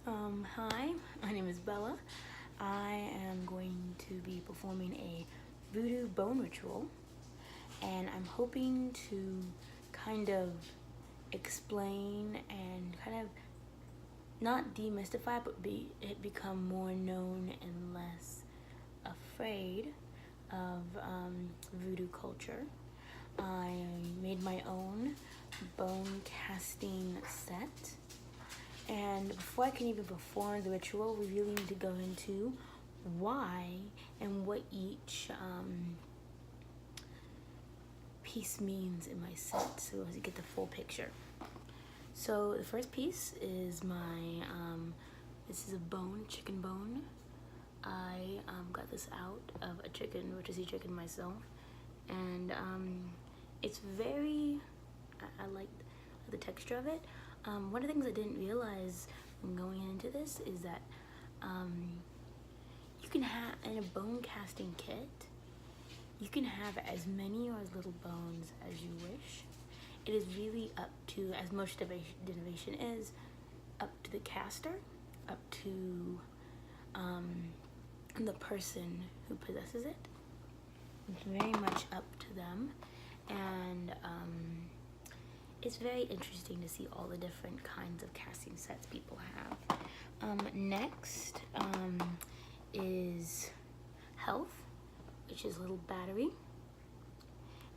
Hi, my name is Bella. I am going to be performing a voodoo bone ritual, and I'm hoping to kind of explain and kind of not demystify, but become more known and less afraid of voodoo culture. I made my own bone casting set. And before I can even perform the ritual, we really need to go into why and what each piece means in my set, so as you get the full picture. So the first piece is this is a bone, chicken bone. I got this out of a chicken, rotisserie chicken myself, and it's very, I like the texture of it. One of the things I didn't realize when going into this is that you can have, in a bone casting kit, you can have as many or as little bones as you wish. It is really up to, as most divination is, up to the caster, up to the person who possesses it. It's very much up to them, and it's very interesting to see all the different kinds of casting sets people have. Next is health, which is a little battery.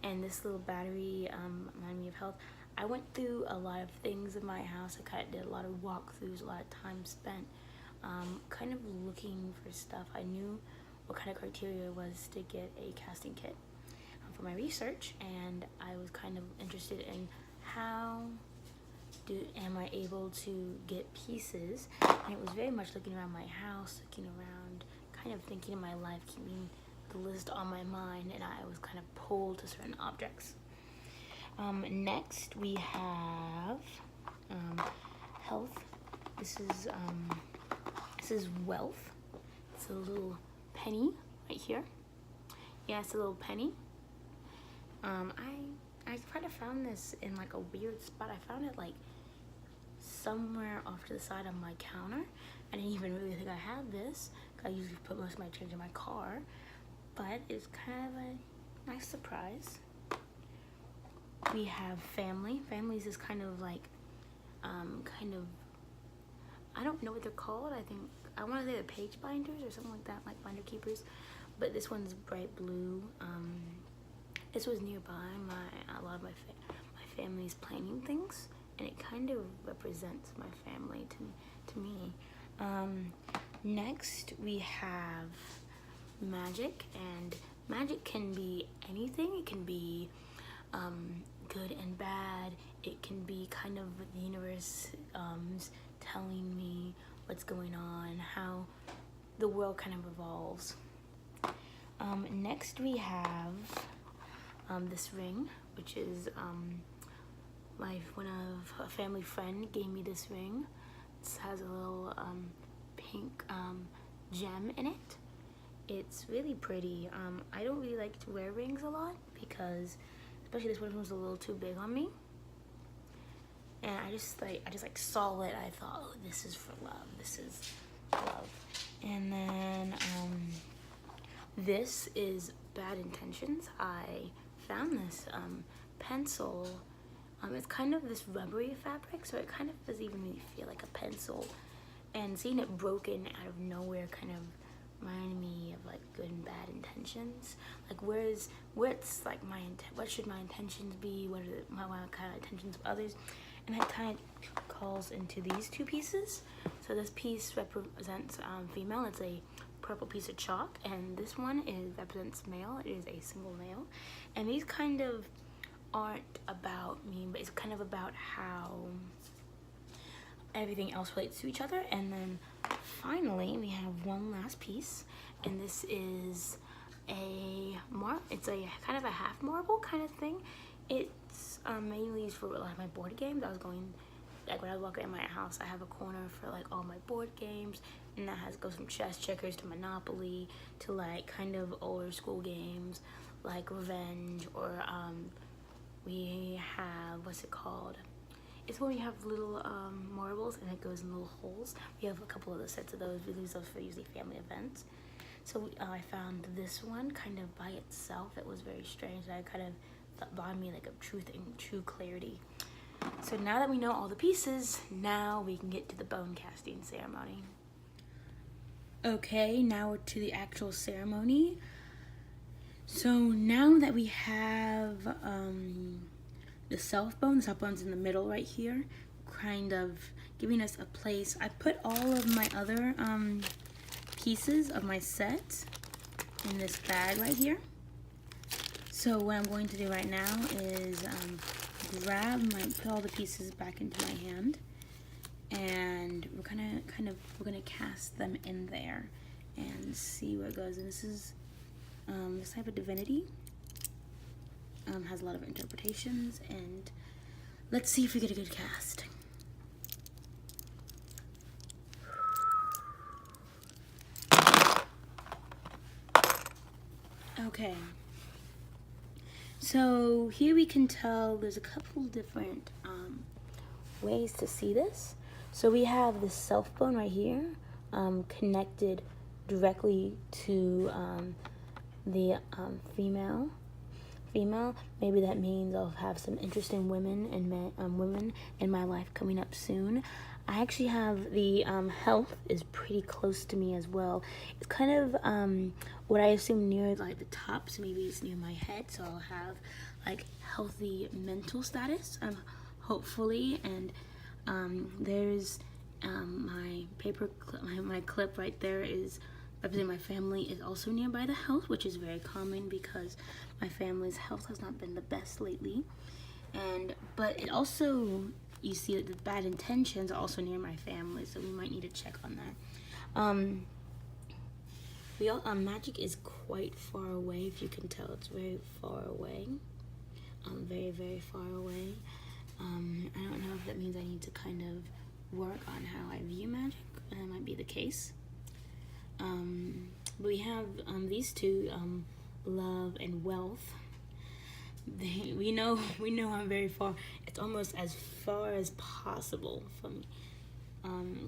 And this little battery reminded me of health. I went through a lot of things in my house. I kind of did a lot of walkthroughs, a lot of time spent kind of looking for stuff. I knew what kind of criteria was to get a casting kit for my research, and I was kind of interested in how am I able to get pieces. And it was very much looking around my house, looking around, kind of thinking of my life, keeping the list on my mind, and I was kind of pulled to certain objects. Next we have health. This is wealth. It's a little penny right here. Yeah, it's a little penny. I kind of found this in like a weird spot. I found it like somewhere off to the side of my counter. I didn't even really think I had this, because I usually put most of my change in my car. But it's kind of a nice surprise. We have family. Families is kind of like, I don't know what they're called. I want to say the page binders or something like that, like binder keepers. But this one's bright blue. This was nearby a lot of my family's planning things, and it kind of represents my family to me. Next we have magic, and magic can be anything. It can be good and bad. It can be kind of the universe telling me what's going on, how the world kind of revolves. Next we have this ring, which is a family friend gave me this ring. This has a little pink gem in it. It's really pretty. I don't really like to wear rings a lot, because especially this one was a little too big on me. And I just saw it. I thought, oh, this is for love. This is love. And then this is Bad Intentions. I found this pencil. It's kind of this rubbery fabric, so it kind of doesn't even really feel like a pencil. And seeing it broken out of nowhere kind of reminded me of like good and bad intentions. Like what's like what should my intentions be? What are my kind of intentions of others? And it kind of calls into these two pieces. So this piece represents female. It's a purple piece of chalk, and this one represents male. It is a single male, and these kind of aren't about me, but it's kind of about how everything else relates to each other. And then finally we have one last piece, and this is it's a kind of a half marble kind of thing. It's mainly used for a lot of my board games. Like when I was walking in my house, I have a corner for like all my board games, and that goes from chess, checkers to Monopoly to like kind of older school games like Revenge, or we have, what's it called? it's where we have little marbles and it goes in little holes. We have a couple of the sets of those. We use those for usually family events. So I found this one kind of by itself. It was very strange. I kind of thought brought me like a truth and true clarity. So now that we know all the pieces, now we can get to the bone casting ceremony. Okay, now we're to the actual ceremony. So now that we have the self bone's in the middle right here, kind of giving us a place. I put all of my other pieces of my set in this bag right here. So what I'm going to do right now is put all the pieces back into my hand, and we're gonna cast them in there and see where it goes. And this is this type of divinity has a lot of interpretations, and let's see if we get a good cast. Okay, so here we can tell there's a couple different ways to see this. So we have the self bone right here, connected directly to the female. Maybe that means I'll have some interesting women and women in my life coming up soon. I actually have the health is pretty close to me as well. It's kind of what I assume near like the top, so maybe it's near my head, so I'll have like healthy mental status, hopefully. And there's my paper clip, my clip right there is representing my family, is also nearby the health, which is very common because my family's health has not been the best lately. But it also, you see that the bad intentions are also near my family, so we might need to check on that. Magic is quite far away. If you can tell, it's very far away. Very, very far away. I don't know if that means I need to kind of work on how I view magic. That might be the case. But we have these two, love and wealth. We know I'm very far. It's almost as far as possible from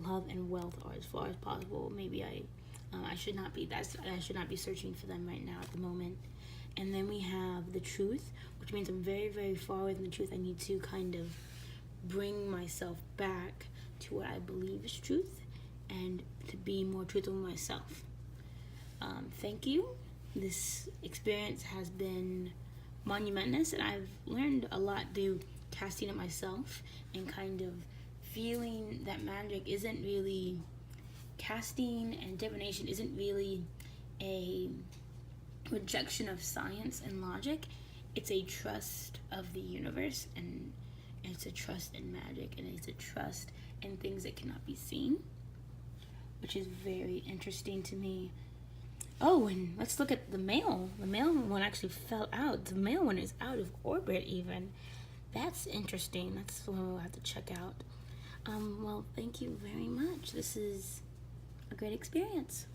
love and wealth are as far as possible. Maybe I should not be searching for them right now at the moment. And then we have the truth, which means I'm very, very far away from the truth. I need to kind of bring myself back to what I believe is truth and to be more truthful with myself. Thank you. This experience has been monumentous, and I've learned a lot through casting it myself and kind of feeling that magic isn't really, casting and divination isn't really a rejection of science and logic. It's a trust of the universe, and it's a trust in magic, and it's a trust in things that cannot be seen, which is very interesting to me. Oh, and let's look at the male. The male one actually fell out. The male one is out of orbit even. That's interesting. That's the one we'll have to check out. Well, thank you very much. This is a great experience.